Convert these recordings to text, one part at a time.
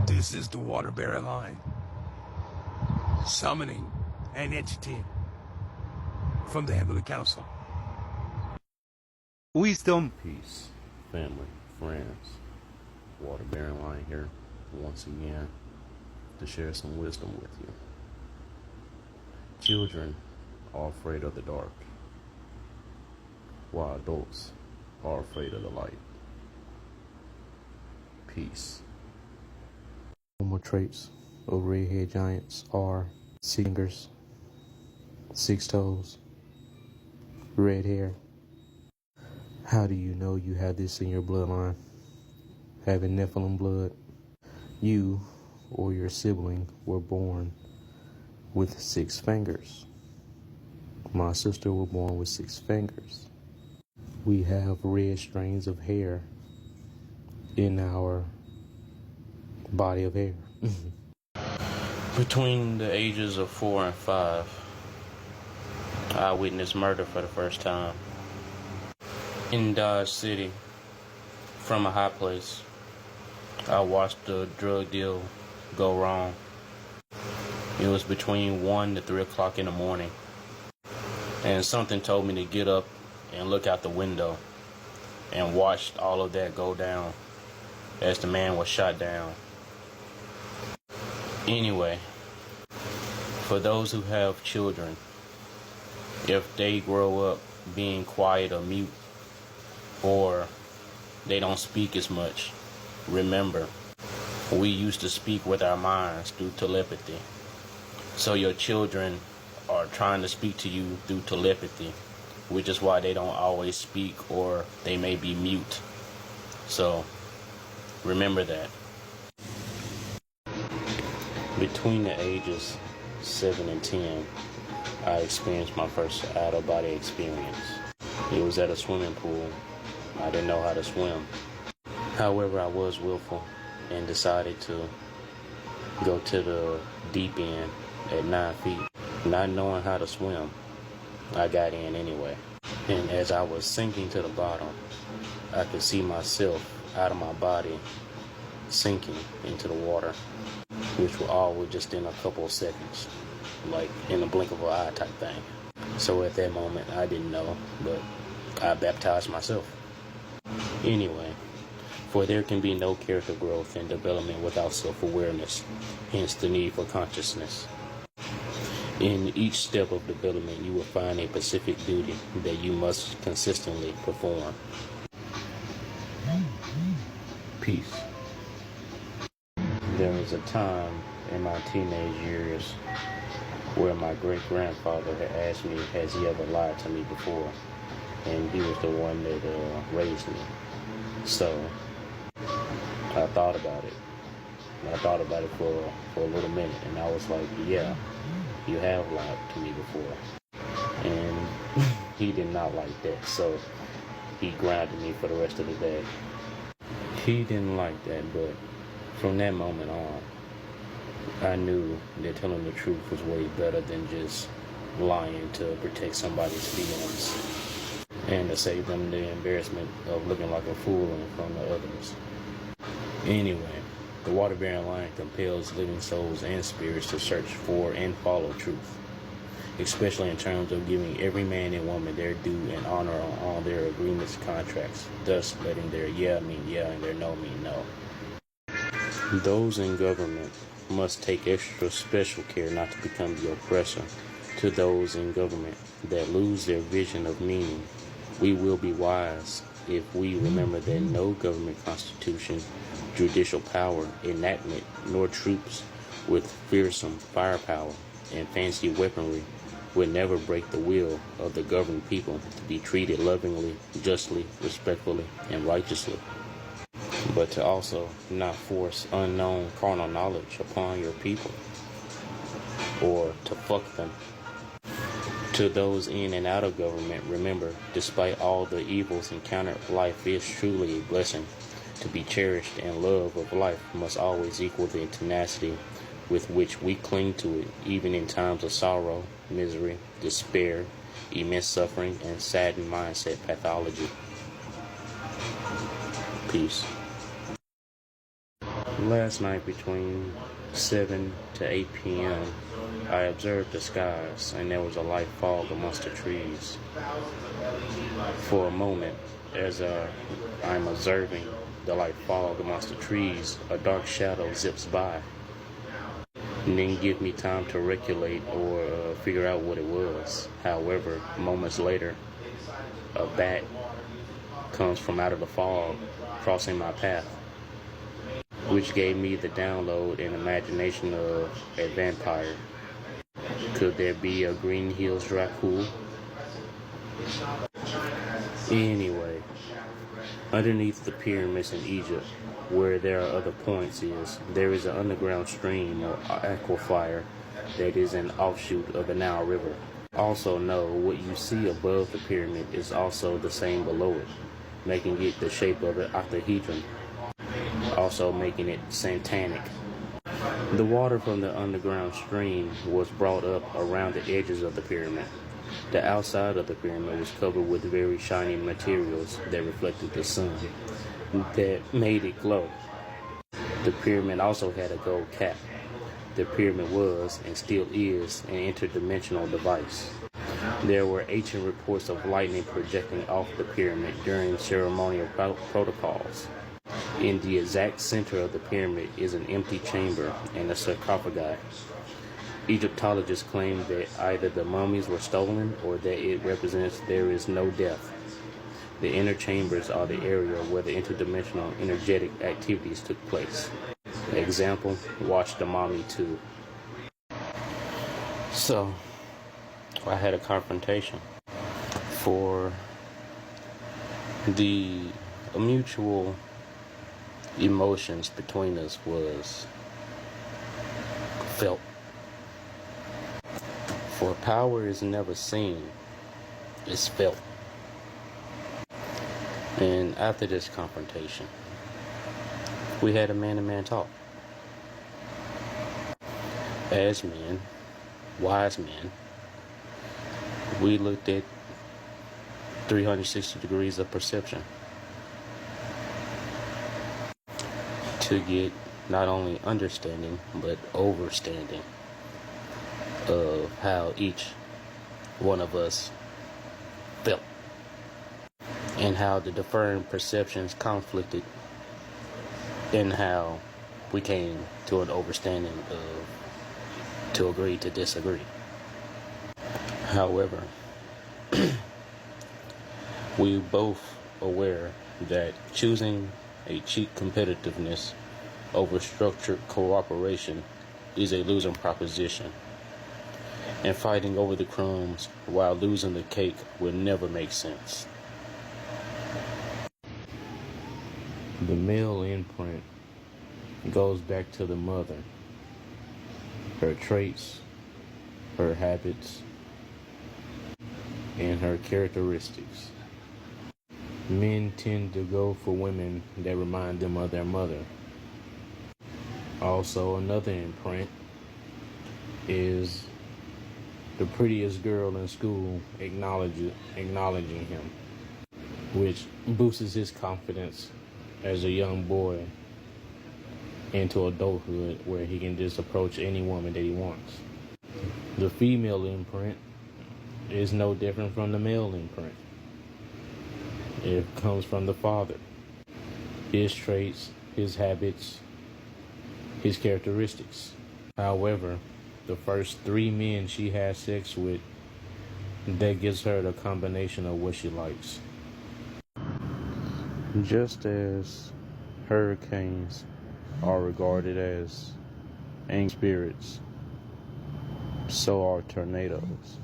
This is the water-bearing line, summoning an entity from the Heavenly Council. Wisdom, peace, family, friends. Water-bearing line here once again to share some wisdom with you. Children are afraid of the dark, while adults are afraid of the light. Peace. Normal traits of redhead giants are 6 fingers, 6 toes, red hair. How do you know you have this in your bloodline? Having Nephilim blood, you or your sibling were born with 6 fingers. My sister was born with 6 fingers. We have red strands of hair in our body of hair. Between the ages of 4 and 5, I witnessed murder for the first time in Dodge City. From a high place, I watched the drug deal go wrong. It was between 1 to 3 o'clock in the morning, and something told me to get up and look out the window, and watched all of that go down as the man was shot down. Anyway, for those who have children, if they grow up being quiet or mute, or they don't speak as much, remember, we used to speak with our minds through telepathy. So your children are trying to speak to you through telepathy, which is why they don't always speak, or they may be mute. So remember that. Between the ages 7 and 10, I experienced my first out-of-body experience. It was at a swimming pool. I didn't know how to swim. However, I was willful and decided to go to the deep end at 9 feet. Not knowing how to swim, I got in anyway. And as I was sinking to the bottom, I could see myself out of my body sinking into the water, which were all just in a couple of seconds, like in the blink of an eye type thing. So at that moment, I didn't know, but I baptized myself. Anyway, for there can be no character growth and development without self-awareness, hence the need for consciousness. In each step of development, you will find a specific duty that you must consistently perform. Peace. There was a time in my teenage years where my great-grandfather had asked me, has he ever lied to me before? And he was the one that raised me. So I thought about it. I thought about it for a little minute, and I was like, yeah, you have lied to me before. And he did not like that, so he grounded me for the rest of the day. He didn't like that, but from that moment on, I knew that telling the truth was way better than just lying to protect somebody's feelings and to save them the embarrassment of looking like a fool in front of others. Anyway, the water-bearing line compels living souls and spirits to search for and follow truth, especially in terms of giving every man and woman their due and honor on all their agreements and contracts, thus letting their yeah mean yeah and their no mean no. Those in government must take extra special care not to become the oppressor to those in government that lose their vision of meaning. We will be wise if we remember that no government constitution, judicial power, enactment, nor troops with fearsome firepower and fancy weaponry would never break the will of the governed people to be treated lovingly, justly, respectfully, and righteously, but to also not force unknown carnal knowledge upon your people, or to fuck them. To those in and out of government, remember, despite all the evils encountered, life is truly a blessing to be cherished, and love of life must always equal the tenacity with which we cling to it, even in times of sorrow, misery, despair, immense suffering, and saddened mindset pathology. Peace. Last night between 7 to 8 p.m., I observed the skies, and there was a light fog amongst the trees. For a moment, as I'm observing the light fog amongst the trees, a dark shadow zips by, and didn't give me time to regulate or figure out what it was. However, moments later, a bat comes from out of the fog, crossing my path, which gave me the download and imagination of a vampire. Could there be a Green Hills Dracul? Anyway, underneath the pyramids in Egypt, where there are other points, there is an underground stream or aquifer that is an offshoot of the Nile River. Also know what you see above the pyramid is also the same below it, making it the shape of an octahedron, also making it satanic. The water from the underground stream was brought up around the edges of the pyramid. The outside of the pyramid was covered with very shiny materials that reflected the sun, that made it glow. The pyramid also had a gold cap. The pyramid was, and still is, an interdimensional device. There were ancient reports of lightning projecting off the pyramid during ceremonial protocols. In the exact center of the pyramid is an empty chamber and a sarcophagi. Egyptologists claim that either the mummies were stolen or that it represents there is no death. The inner chambers are the area where the interdimensional energetic activities took place. Example, watch The Mummy 2. So, I had a confrontation. For the mutual emotions between us was felt. For power is never seen, it's felt. And after this confrontation, we had a man-to-man talk. As men, wise men, we looked at 360 degrees of perception to get not only understanding, but overstanding of how each one of us felt and how the different perceptions conflicted and how we came to an understanding of to agree to disagree. However, we both aware that choosing a cheap competitiveness over structured cooperation is a losing proposition, and fighting over the crumbs while losing the cake will never make sense. The male imprint goes back to the mother, her traits, her habits, and her characteristics. Men tend to go for women that remind them of their mother. Also, another imprint is the prettiest girl in school acknowledging him, which boosts his confidence as a young boy into adulthood, where he can just approach any woman that he wants. The female imprint is no different from the male imprint. It comes from the father. His traits, his habits, his characteristics. However, the first 3 men she has sex with, that gives her the combination of what she likes. Just as hurricanes are regarded as angry spirits, so are tornadoes.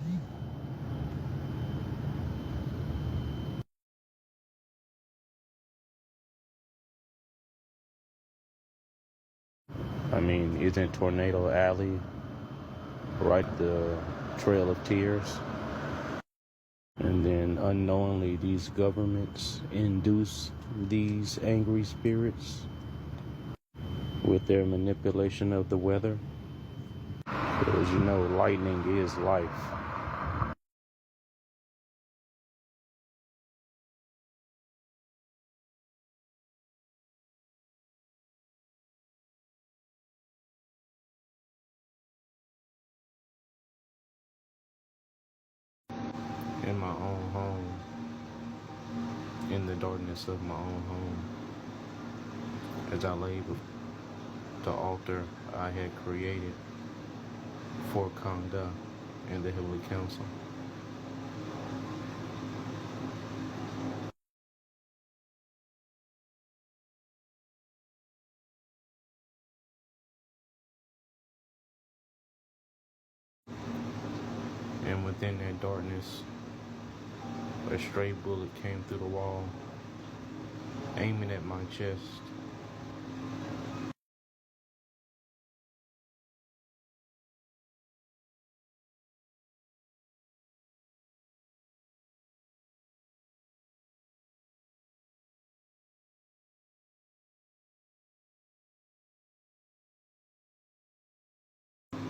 I mean, isn't Tornado Alley right the Trail of Tears? And then unknowingly these governments induce these angry spirits with their manipulation of the weather. Because lightning is life. own home, in the darkness of my own home, as I lay before the altar I had created for Kanda and the Heavenly Council. And within that darkness, a stray bullet came through the wall, aiming at my chest.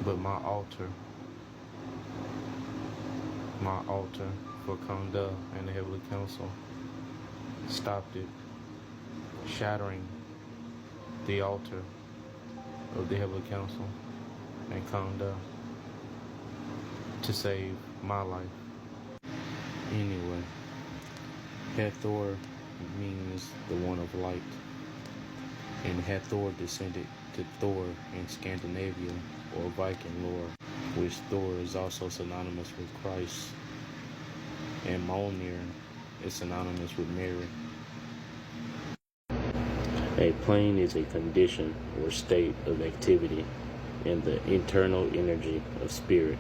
But my altar for Kanda and the Heavenly Council stopped it, shattering the altar of the Heavenly Council and Kanda to save my life. Anyway, Hathor means the one of light, and Hathor descended to Thor in Scandinavia or Viking lore, which Thor is also synonymous with Christ, and Mjolnir is synonymous with Mary. A plane is a condition or state of activity in the internal energy of spirit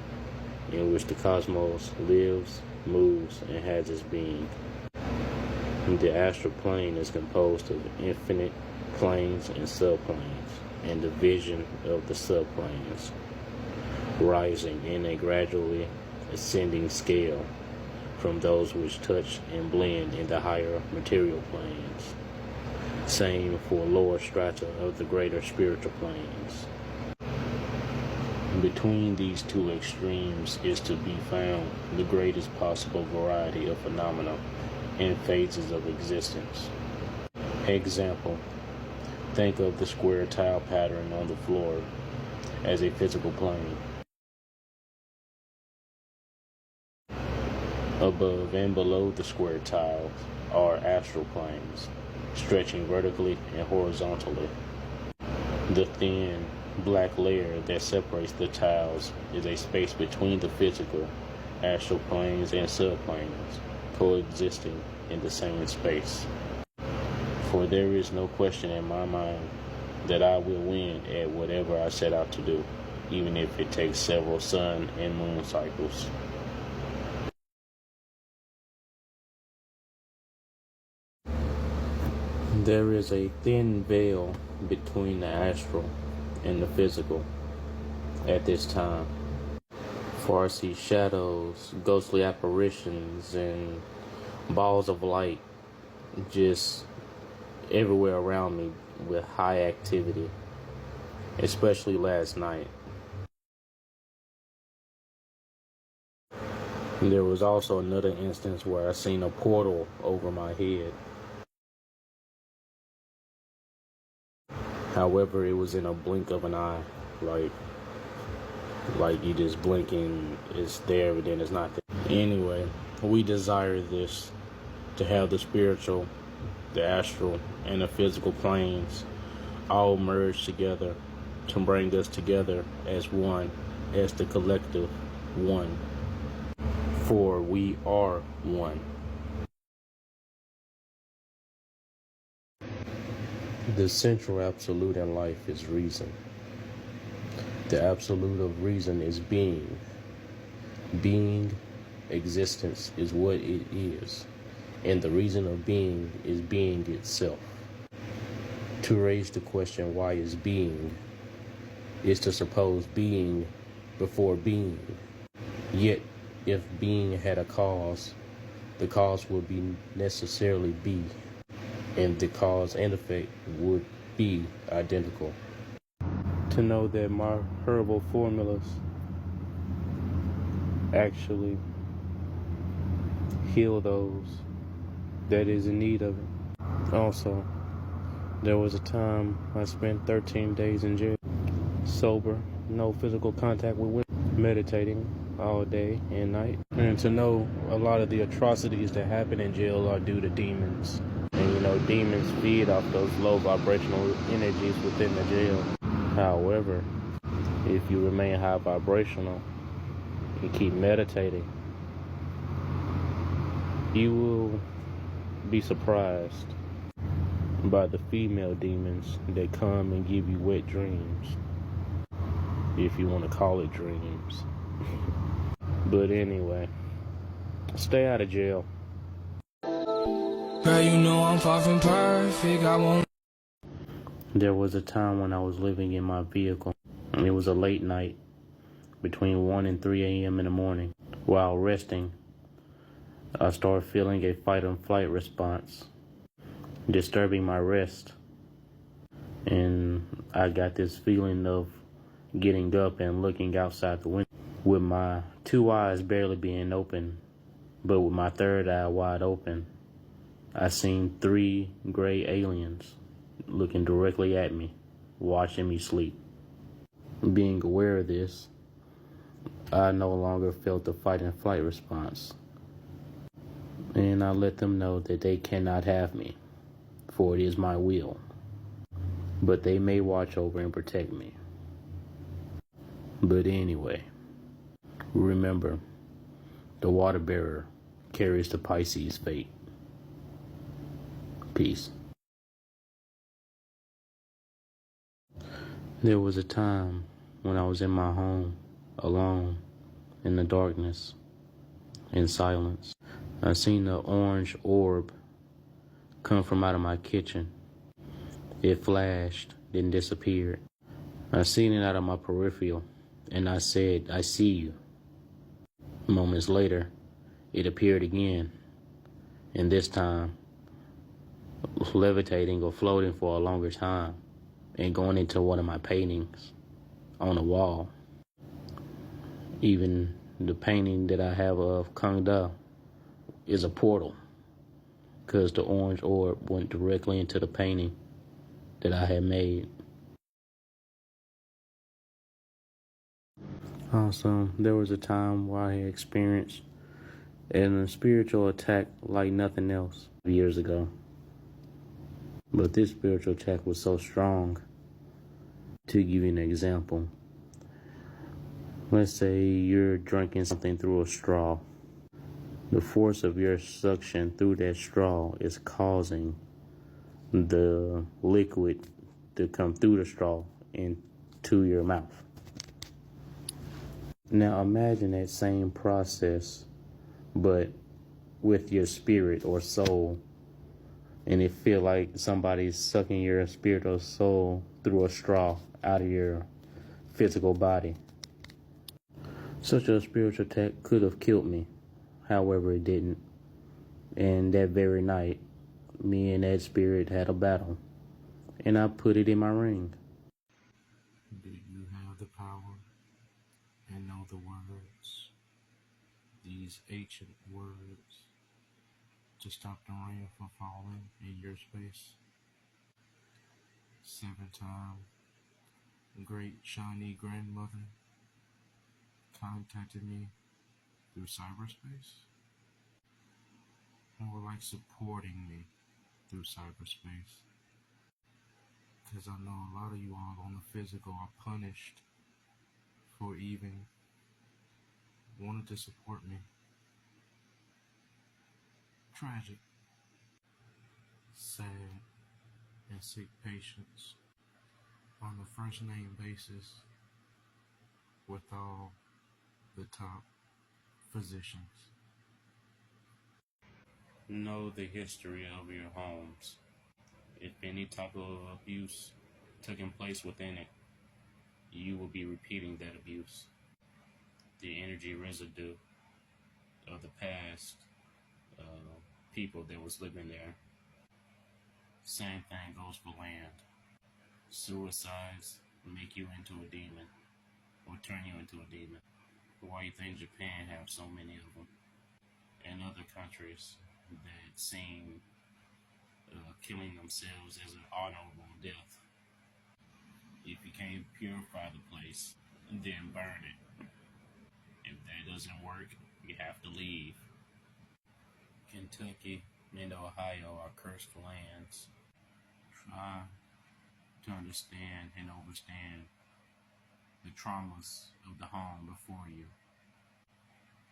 in which the cosmos lives, moves, and has its being. The astral plane is composed of infinite planes and subplanes, and the vision of the subplanes, rising in a gradually ascending scale from those which touch and blend in the higher material planes. Same for lower strata of the greater spiritual planes. Between these two extremes is to be found the greatest possible variety of phenomena and phases of existence. Example, think of the square tile pattern on the floor as a physical plane. Above and below the square tiles are astral planes, stretching vertically and horizontally. The thin, black layer that separates the tiles is a space between the physical, astral planes and subplanes, coexisting in the same space. For there is no question in my mind that I will win at whatever I set out to do, even if it takes several sun and moon cycles. There is a thin veil between the astral and the physical at this time, for I see shadows, ghostly apparitions, and balls of light just everywhere around me with high activity, especially last night. There was also another instance where I seen a portal over my head. However, it was in a blink of an eye, like you just blinking, it's there, but then it's not there. Anyway, we desire this, to have the spiritual, the astral, and the physical planes all merge together to bring us together as one, as the collective one. For we are one. The central absolute in life is reason. The absolute of reason is being. Being, existence, is what it is. And the reason of being is being itself. To raise the question, why is being, is to suppose being before being. Yet, if being had a cause, the cause would be necessarily be, and the cause and effect would be identical. To know that my herbal formulas actually heal those that is in need of it. Also, there was a time I spent 13 days in jail, sober, no physical contact with women, meditating, all day and night. And to know a lot of the atrocities that happen in jail are due to demons. And demons feed off those low vibrational energies within the jail. However, if you remain high vibrational and keep meditating, you will be surprised by the female demons that come and give you wet dreams, if you want to call it dreams. But anyway, stay out of jail. Girl, you know I'm far from perfect. I won't. There was a time when I was living in my vehicle. It was a late night, between 1 and 3 a.m. in the morning. While resting, I started feeling a fight and flight response, disturbing my rest. And I got this feeling of getting up and looking outside the window with my two eyes barely being open, but with my third eye wide open. I seen 3 gray aliens looking directly at me, watching me sleep. Being aware of this, I no longer felt the fight and flight response. And I let them know that they cannot have me, for it is my will. But they may watch over and protect me. But anyway, remember, the water bearer carries the Pisces fate. Peace. There was a time when I was in my home, alone, in the darkness, in silence. I seen the orange orb come from out of my kitchen. It flashed, then disappeared. I seen it out of my peripheral, and I said, "I see you." Moments later, it appeared again, and this time, levitating or floating for a longer time, and going into one of my paintings on the wall. Even the painting that I have of Kung Da is a portal, because the orange orb went directly into the painting that I had made. Also, there was a time where I had experienced a spiritual attack like nothing else years ago. But this spiritual attack was so strong. To give you an example, let's say you're drinking something through a straw. The force of your suction through that straw is causing the liquid to come through the straw into your mouth. Now imagine that same process, but with your spirit or soul, and it feel like somebody's sucking your spirit or soul through a straw out of your physical body. Such a spiritual attack could have killed me. However, it didn't. And that very night, me and that spirit had a battle, and I put it in my ring. Do you have the power and know the words, these ancient words, to stop the rain from falling in your space? 7-time great shiny grandmother contacted me through cyberspace, and were like supporting me through cyberspace. Because I know a lot of you all on the physical are punished for even wanting to support me. Tragic, sad, and seek patience on the first name basis with all the top physicians. Know the history of your homes. If any type of abuse taking place within it, you will be repeating that abuse. The energy residue of the past people that was living there. Same thing goes for land. Suicides make you into a demon, or turn you into a demon. Why you think Japan have so many of them, and other countries that seem killing themselves as an honorable death? If you can't purify the place, then burn it. If that doesn't work, you have to leave. Kentucky and Ohio are cursed lands. Try to understand and overstand the traumas of the home before you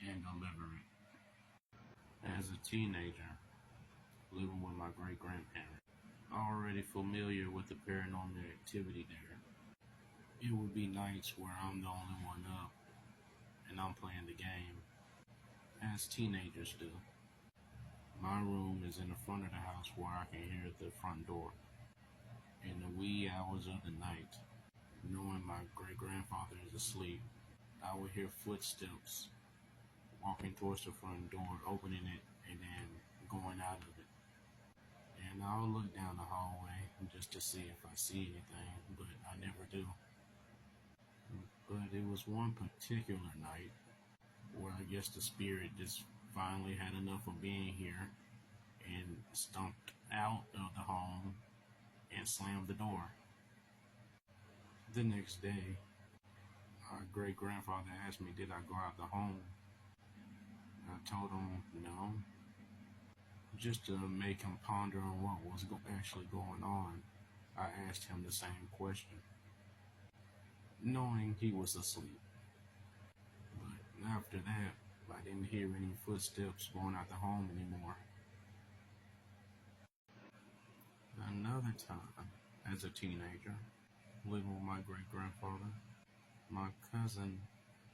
and deliver it. As a teenager, living with my great-grandparents, already familiar with the paranormal activity there, it would be nights where I'm the only one up and I'm playing the game, as teenagers do. My room is in the front of the house where I can hear the front door. In the wee hours of the night, knowing my great-grandfather is asleep, I would hear footsteps walking towards the front door, opening it, and then going out of it. And I'll look down the hallway just to see if I see anything, but I never do. But it was one particular night where I guess the spirit just finally had enough of being here and stomped out of the home and slammed the door. The next day, my great-grandfather asked me, did I go out the home? I told him no, just to make him ponder on what was actually going on. I asked him the same question, knowing he was asleep. But after that, I didn't hear any footsteps going out the home anymore. Another time, as a teenager, living with my great-grandfather, my cousin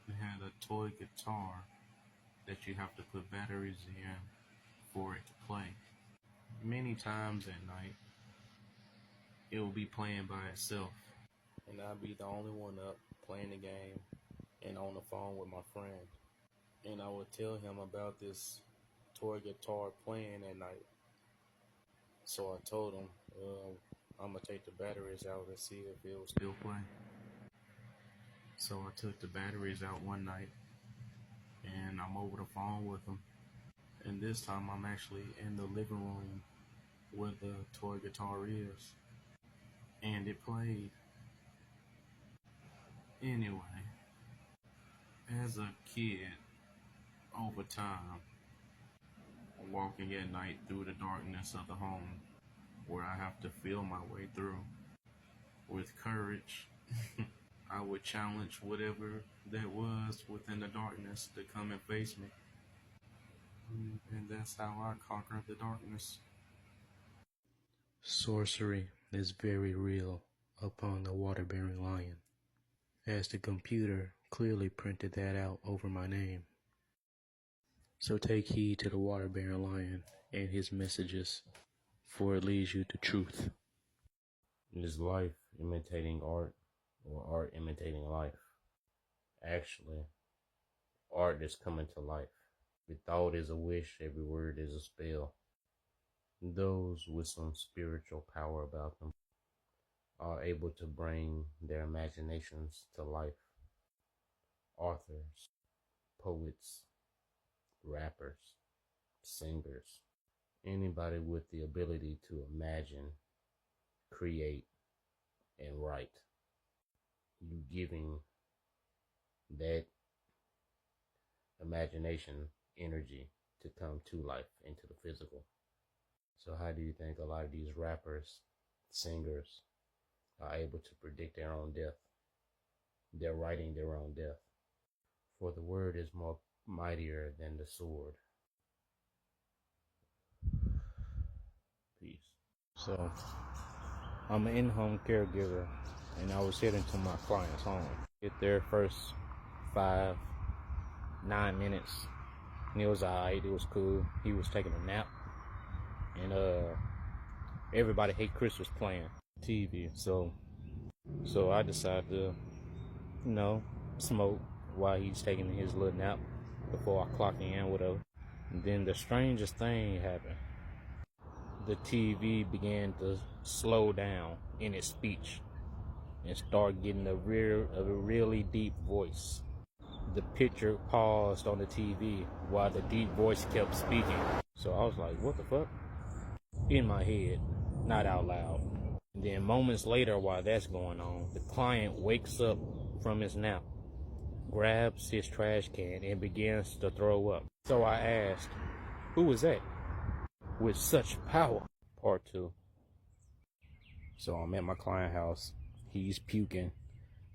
had a toy guitar that you have to put batteries in for it to play. Many times at night, it will be playing by itself, and I'll be the only one up playing the game and on the phone with my friend. And I would tell him about this toy guitar playing at night. So I told him, I'm going to take the batteries out and see if it will still play. So I took the batteries out one night, and I'm over the phone with him. And this time I'm actually in the living room where the toy guitar is. And it played. Anyway, as a kid, over time, walking at night through the darkness of the home, where I have to feel my way through with courage, I would challenge whatever that was within the darkness to come and face me. And that's how I conquered the darkness. Sorcery is very real upon the water-bearing lion, as the computer clearly printed that out over my name. So take heed to the water-bearing lion and his messages, for it leads you to truth. Is life imitating art, or art imitating life? Actually, art is coming to life. Every thought is a wish, every word is a spell. Those with some spiritual power about them are able to bring their imaginations to life. Authors, poets, rappers, singers, anybody with the ability to imagine, create, and write. You giving that imagination energy to come to life into the physical. So how do you think a lot of these rappers, singers, are able to predict their own death? They're writing their own death. For the word is more mightier than the sword. Peace. So, I'm an in-home caregiver, and I was heading to my client's home. Get there first 5-9 minutes, and it was alright, it was cool. He was taking a nap, and everybody hate Chris was playing TV, so I decided to, smoke while he's taking his little nap before I clock in, whatever. And then the strangest thing happened. The TV began to slow down in its speech and start getting a really deep voice. The picture paused on the TV while the deep voice kept speaking. So I was like, what the fuck? In my head, not out loud. And then moments later, while that's going on, the client wakes up from his nap grabs his trash can and begins to throw up. So I asked, "Who was that? With such power?" Part 2. So I'm at my client's house. He's puking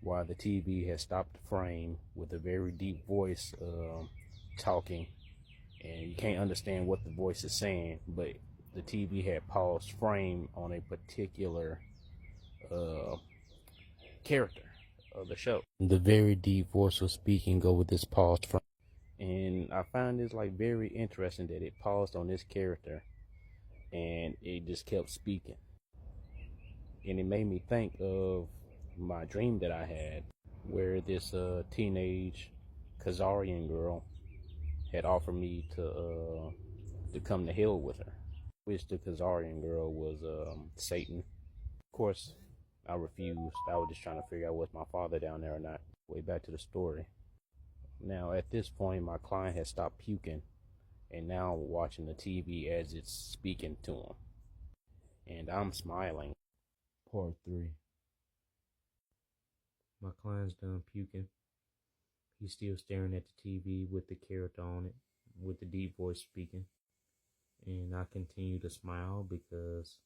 while the TV has stopped the frame with a very deep voice talking. And you can't understand what the voice is saying, but the TV had paused frame on a particular character of the show. The very deep voice was speaking over this paused frame. And I find this like very interesting that it paused on this character and it just kept speaking. And it made me think of my dream that I had where this teenage Khazarian girl had offered me to come to hell with her. Which the Khazarian girl was Satan. Of course, I refused. I was just trying to figure out was my father down there or not. Way back to the story. Now, at this point, my client has stopped puking, and now I'm watching the TV as it's speaking to him. And I'm smiling. Part 3. My client's done puking. He's still staring at the TV with the character on it, with the deep voice speaking. And I continue to smile because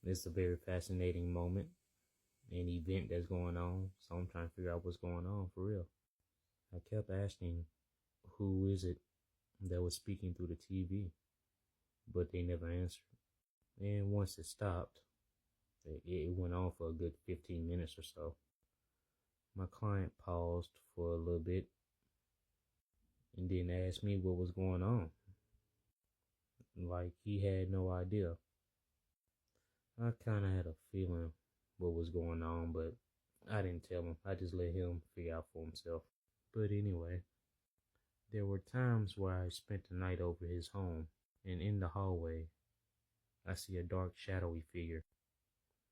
it's a very fascinating moment, an event that's going on. So I'm trying to figure out what's going on for real. I kept asking, who is it that was speaking through the TV? But they never answered. And once it stopped, it went on for a good 15 minutes or so. My client paused for a little bit and then asked me what was going on. Like he had no idea. I kind of had a feeling what was going on, but I didn't tell him. I just let him figure out for himself. But anyway, there were times where I spent the night over his home, and in the hallway, I see a dark, shadowy figure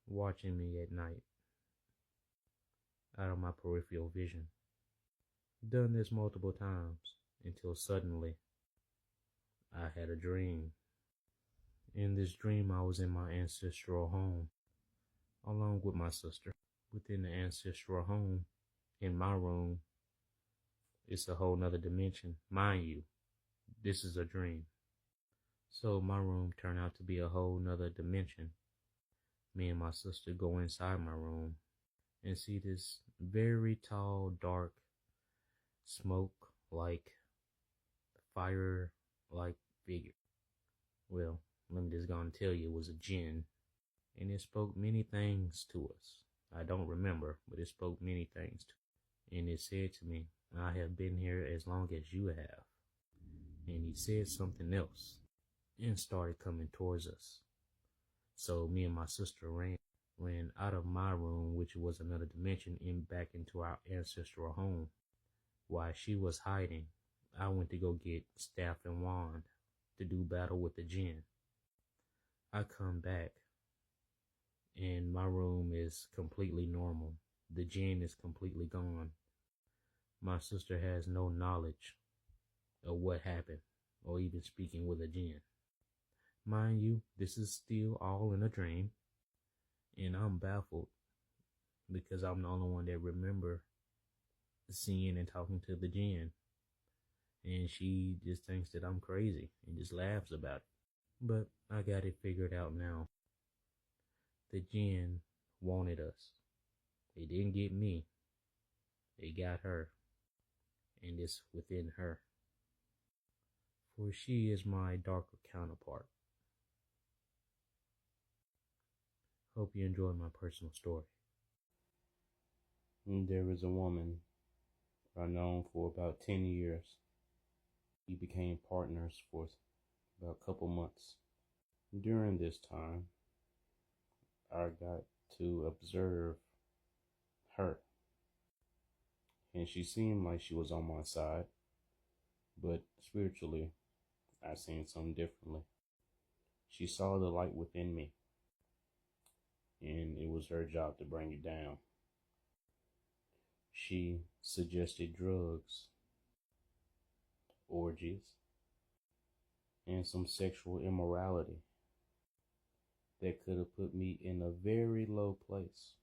watching me at night out of my peripheral vision. Done this multiple times until suddenly I had a dream. In this dream, I was in my ancestral home along with my sister. Within the ancestral home, in my room, it's a whole nother dimension. Mind you, this is a dream. So my room turned out to be a whole nother dimension. Me and my sister go inside my room and see this very tall, dark, smoke like fire like figure. Well, let me just go and tell you, it was a jinn, and it spoke many things to us. I don't remember, but it spoke many things to us. And it said to me, "I have been here as long as you have." And he said something else and started coming towards us. So me and my sister ran out of my room, which was another dimension, and back into our ancestral home. While she was hiding, I went to go get staff and wand to do battle with the jinn. I come back, and my room is completely normal. The jinn is completely gone. My sister has no knowledge of what happened, or even speaking with a jinn. Mind you, this is still all in a dream, and I'm baffled because I'm the only one that remember seeing and talking to the jinn. And she just thinks that I'm crazy and just laughs about it. But I got it figured out now. The jinn wanted us. They didn't get me. They got her. And it's within her. For she is my darker counterpart. Hope you enjoy my personal story. There is a woman I've known for about 10 years. We became partners for about a couple months. During this time, I got to observe her. And she seemed like she was on my side, but spiritually, I seen something differently. She saw the light within me, and it was her job to bring it down. She suggested drugs, orgies, and some sexual immorality that could have put me in a very low place.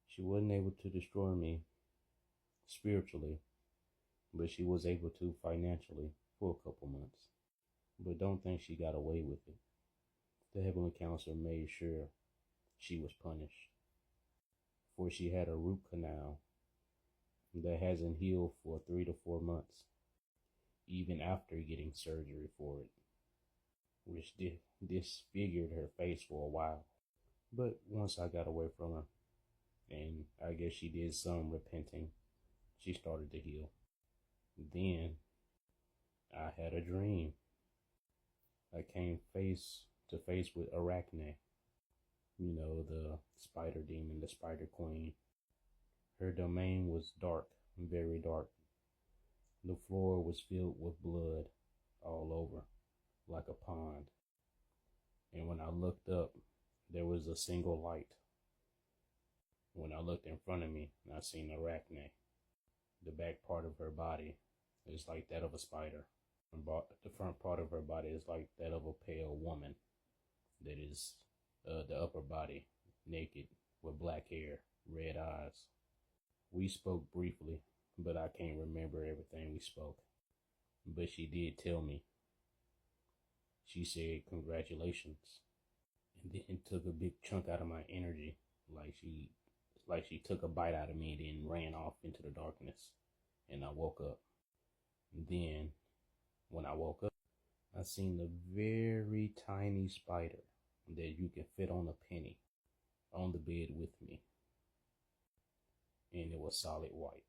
She wasn't able to destroy me spiritually, but she was able to financially for a couple months. But don't think she got away with it. The heavenly counselor made sure she was punished, for she had a root canal that hasn't healed for 3 to 4 months, even after getting surgery for it, which disfigured her face for a while. But once I got away from her, and I guess she did some repenting, she started to heal. Then I had a dream. I came face to face with Arachne, the spider demon, the spider queen. Her domain was dark, very dark. The floor was filled with blood all over, like a pond. And when I looked up, there was a single light. When I looked in front of me, I seen Arachne. The back part of her body is like that of a spider. The front part of her body is like that of a pale woman. That is the upper body, naked, with black hair, red eyes. We spoke briefly, but I can't remember everything we spoke. But she did tell me. She said, "Congratulations," and then took a big chunk out of my energy, like she took a bite out of me and then ran off into the darkness. And I woke up. And then, when I woke up, I seen a very tiny spider that you can fit on a penny on the bed with me. And it was solid white.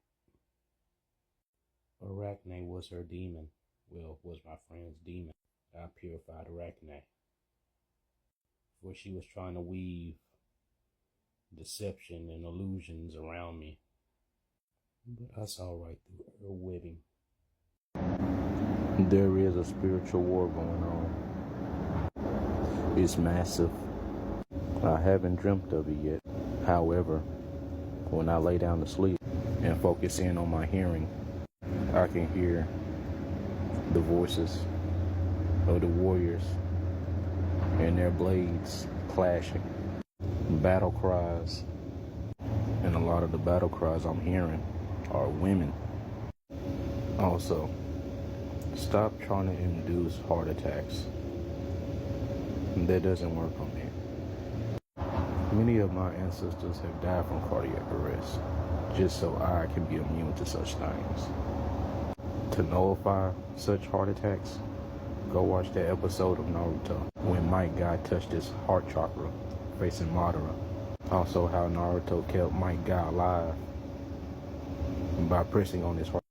Arachne was her demon. Well, was my friend's demon. I purified Arachne, for she was trying to weave deception and illusions around me. But I saw right through her webbing. There is a spiritual war going on. It's massive. I haven't dreamt of it yet. However, when I lay down to sleep and focus in on my hearing, I can hear the voices of the warriors and their blades clashing, battle cries. And a lot of the battle cries I'm hearing are women. Also, stop trying to induce heart attacks. That doesn't work on me. Many of my ancestors have died from cardiac arrest, just so I can be immune to such things. To nullify such heart attacks, go watch that episode of Naruto when Might Guy touched his heart chakra facing Madara. Also how Naruto kept Might Guy alive by pressing on his heart.